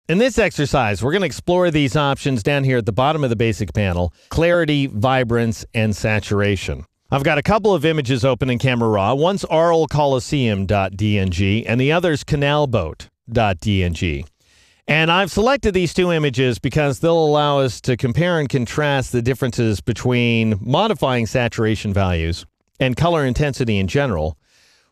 In this exercise, we're going to explore these options down here at the bottom of the basic panel: clarity, vibrance, and saturation. I've got a couple of images open in Camera Raw. One's arlcoliseum.dng and the other's canalboat.dng. And I've selected these two images because they'll allow us to compare and contrast the differences between modifying saturation values and color intensity in general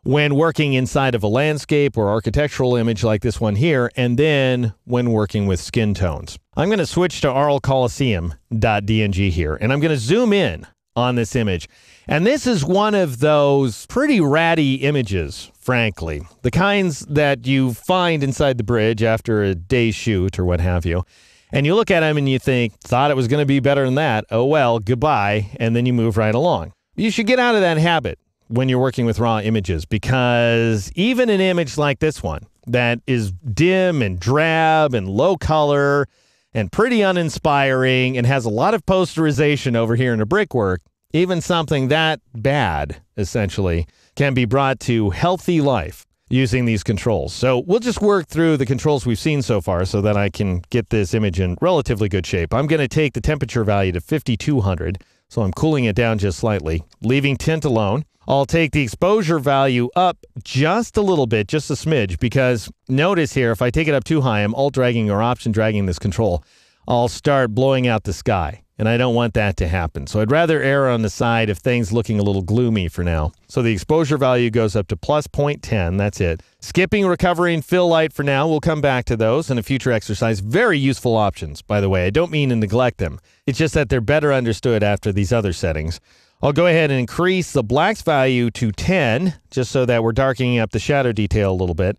when working inside of a landscape or architectural image like this one here, and then when working with skin tones. I'm going to switch to arlcoliseum.dng here, and I'm going to zoom in on this image. And this is one of those pretty ratty images, frankly. The kinds that you find inside the bridge after a day's shoot or what have you. And you look at them and you think, thought it was going to be better than that. Oh, well, goodbye. And then you move right along. You should get out of that habit when you're working with raw images, because even an image like this one that is dim and drab and low color and pretty uninspiring and has a lot of posterization over here in the brickwork, even something that bad, essentially, can be brought to healthy life using these controls. So we'll just work through the controls we've seen so far so that I can get this image in relatively good shape. I'm going to take the temperature value to 5200, so I'm cooling it down just slightly, leaving tint alone. I'll take the exposure value up just a little bit, just a smidge, because notice here, if I take it up too high, I'm alt dragging or option dragging this control, I'll start blowing out the sky, and I don't want that to happen. So I'd rather err on the side of things looking a little gloomy for now. So the exposure value goes up to plus 0.10, that's it. Skipping recovery and fill light for now. We'll come back to those in a future exercise. Very useful options, by the way. I don't mean to neglect them. It's just that they're better understood after these other settings. I'll go ahead and increase the blacks value to 10, just so that we're darkening up the shadow detail a little bit.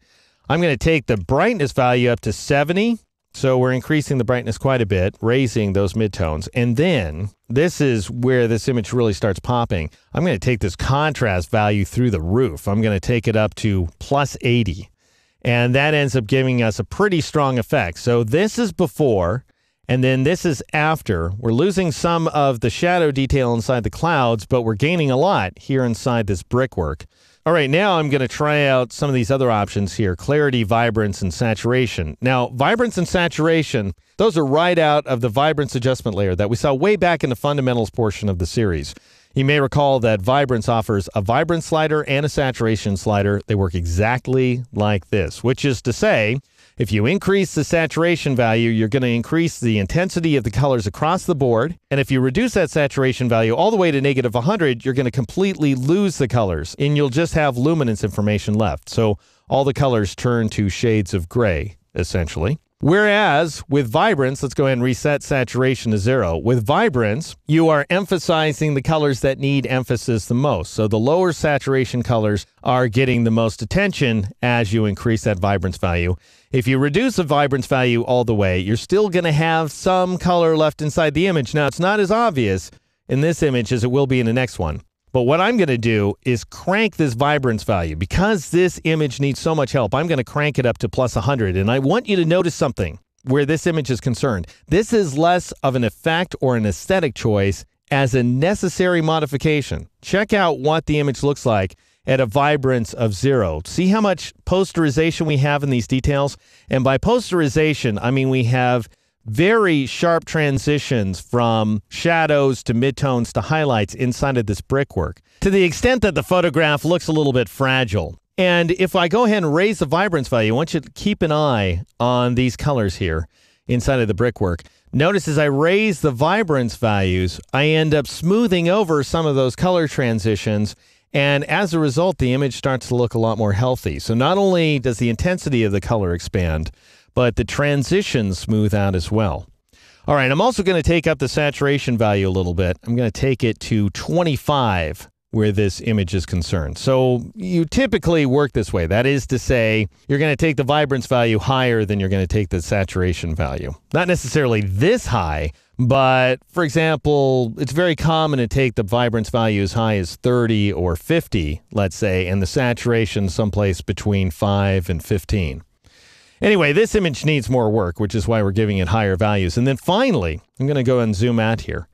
I'm going to take the brightness value up to 70, so we're increasing the brightness quite a bit, raising those midtones. And then, this is where this image really starts popping. I'm going to take this contrast value through the roof. I'm going to take it up to plus 80, and that ends up giving us a pretty strong effect. So this is before, and then this is after. We're losing some of the shadow detail inside the clouds, but we're gaining a lot here inside this brickwork. All right, now I'm going to try out some of these other options here: clarity, vibrance, and saturation. Now, vibrance and saturation, those are right out of the vibrance adjustment layer that we saw way back in the fundamentals portion of the series. You may recall that vibrance offers a vibrance slider and a saturation slider. They work exactly like this, which is to say, if you increase the saturation value, you're going to increase the intensity of the colors across the board. And if you reduce that saturation value all the way to negative 100, you're going to completely lose the colors, and you'll just have luminance information left. So all the colors turn to shades of gray, essentially. Whereas with vibrance, let's go ahead and reset saturation to 0. With vibrance, you are emphasizing the colors that need emphasis the most. So the lower saturation colors are getting the most attention as you increase that vibrance value. If you reduce the vibrance value all the way, you're still going to have some color left inside the image. Now, it's not as obvious in this image as it will be in the next one. But what I'm going to do is crank this vibrance value. Because this image needs so much help, I'm going to crank it up to plus 100. And I want you to notice something where this image is concerned. This is less of an effect or an aesthetic choice as a necessary modification. Check out what the image looks like at a vibrance of 0. See how much posterization we have in these details? And by posterization, I mean we have very sharp transitions from shadows to midtones to highlights inside of this brickwork, to the extent that the photograph looks a little bit fragile. And if I go ahead and raise the vibrance value, I want you to keep an eye on these colors here inside of the brickwork. Notice as I raise the vibrance values, I end up smoothing over some of those color transitions, and as a result, the image starts to look a lot more healthy. So not only does the intensity of the color expand, but the transitions smooth out as well. All right, I'm also going to take up the saturation value a little bit. I'm going to take it to 25 where this image is concerned. So you typically work this way. That is to say, you're going to take the vibrance value higher than you're going to take the saturation value. Not necessarily this high, but for example, it's very common to take the vibrance value as high as 30 or 50, let's say, and the saturation someplace between 5 and 15. Anyway, this image needs more work, which is why we're giving it higher values. And then finally, I'm going to go and zoom out here.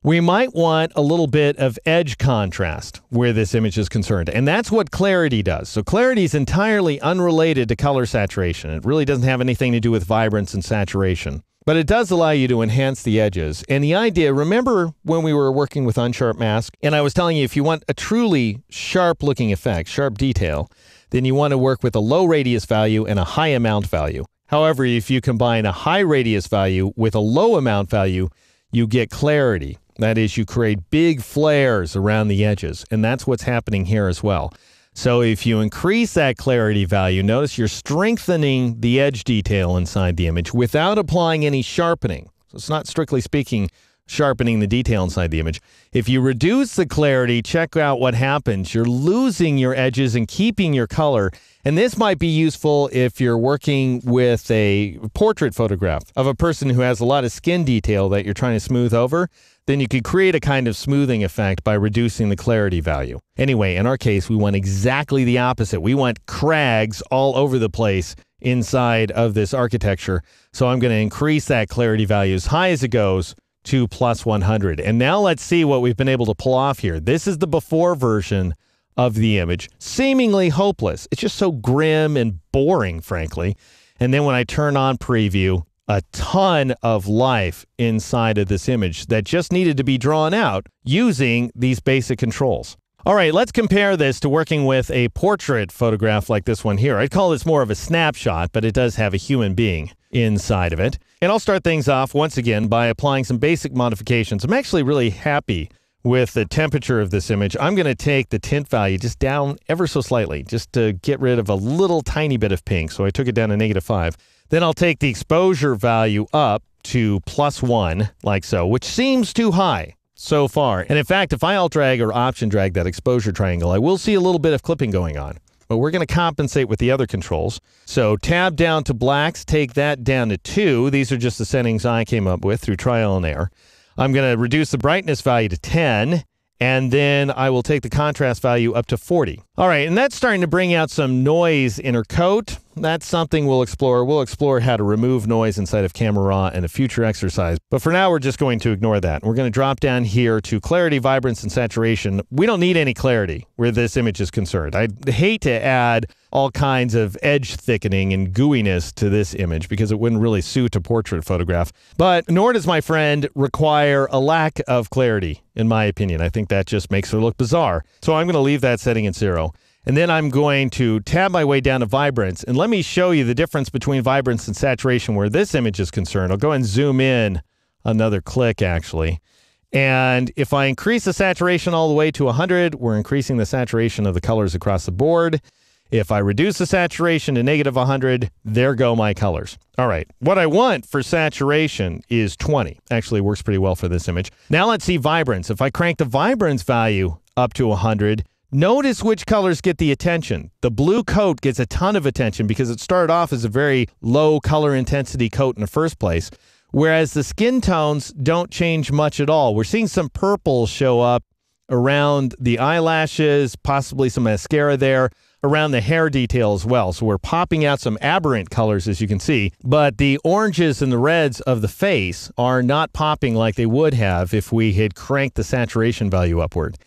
we might want a little bit of edge contrast where this image is concerned. And that's what clarity does. So clarity is entirely unrelated to color saturation. It really doesn't have anything to do with vibrance and saturation. But it does allow you to enhance the edges. And the idea, remember when we were working with unsharp mask, and I was telling you if you want a truly sharp looking effect, sharp detail, then you want to work with a low radius value and a high amount value. However, if you combine a high radius value with a low amount value, you get clarity. That is, you create big flares around the edges, and that's what's happening here as well. So if you increase that clarity value, notice you're strengthening the edge detail inside the image without applying any sharpening. So it's not strictly speaking sharpening the detail inside the image. If you reduce the clarity, check out what happens. You're losing your edges and keeping your color. And this might be useful if you're working with a portrait photograph of a person who has a lot of skin detail that you're trying to smooth over. Then you could create a kind of smoothing effect by reducing the clarity value. Anyway, in our case, we want exactly the opposite. We want crags all over the place inside of this architecture. So I'm going to increase that clarity value as high as it goes to plus 100. And now let's see what we've been able to pull off here. This is the before version of the image. Seemingly hopeless. It's just so grim and boring, frankly. And then when I turn on preview, a ton of life inside of this image that just needed to be drawn out using these basic controls. All right, let's compare this to working with a portrait photograph like this one here. I'd call this more of a snapshot, but it does have a human being inside of it. And I'll start things off once again by applying some basic modifications. I'm actually really happy with the temperature of this image. I'm going to take the tint value just down ever so slightly, just to get rid of a little tiny bit of pink. So I took it down to -5. Then I'll take the exposure value up to +1, like so, which seems too high so far. And in fact, if I alt drag or option drag that exposure triangle, I will see a little bit of clipping going on. But we're going to compensate with the other controls. So tab down to blacks, take that down to 2. These are just the settings I came up with through trial and error. I'm going to reduce the brightness value to 10. And then I will take the contrast value up to 40. All right, and that's starting to bring out some noise inner coat. That's something we'll explore. We'll explore how to remove noise inside of Camera Raw in a future exercise. But for now, we're just going to ignore that. We're going to drop down here to clarity, vibrance, and saturation. We don't need any clarity where this image is concerned. I'd hate to add all kinds of edge thickening and gooiness to this image because it wouldn't really suit a portrait photograph. But nor does my friend require a lack of clarity, in my opinion. I think that just makes her look bizarre. So I'm going to leave that setting at 0. And then I'm going to tab my way down to vibrance. And let me show you the difference between vibrance and saturation where this image is concerned. I'll go and zoom in another click, actually. And if I increase the saturation all the way to 100, we're increasing the saturation of the colors across the board. If I reduce the saturation to -100, there go my colors. All right, what I want for saturation is 20. Actually, works pretty well for this image. Now let's see vibrance. If I crank the vibrance value up to 100, notice which colors get the attention. The blue coat gets a ton of attention because it started off as a very low color intensity coat in the first place, whereas the skin tones don't change much at all. We're seeing some purple show up around the eyelashes, possibly some mascara there, around the hair detail as well. So we're popping out some aberrant colors, as you can see, but the oranges and the reds of the face are not popping like they would have if we had cranked the saturation value upward.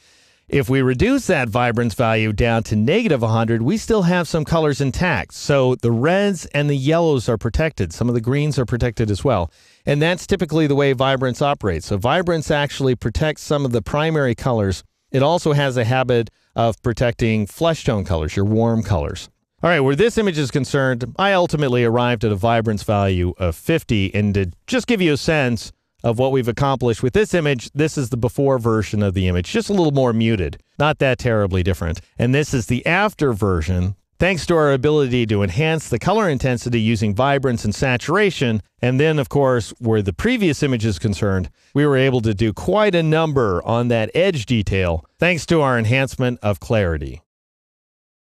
If we reduce that vibrance value down to -100, we still have some colors intact. So the reds and the yellows are protected. Some of the greens are protected as well. And that's typically the way vibrance operates. So vibrance actually protects some of the primary colors. It also has a habit of protecting flesh tone colors, your warm colors. All right, where this image is concerned, I ultimately arrived at a vibrance value of 50. And to just give you a sense of what we've accomplished with this image, this is the before version of the image, just a little more muted, not that terribly different. And this is the after version, thanks to our ability to enhance the color intensity using vibrance and saturation. And then, of course, where the previous image is concerned, we were able to do quite a number on that edge detail, thanks to our enhancement of clarity.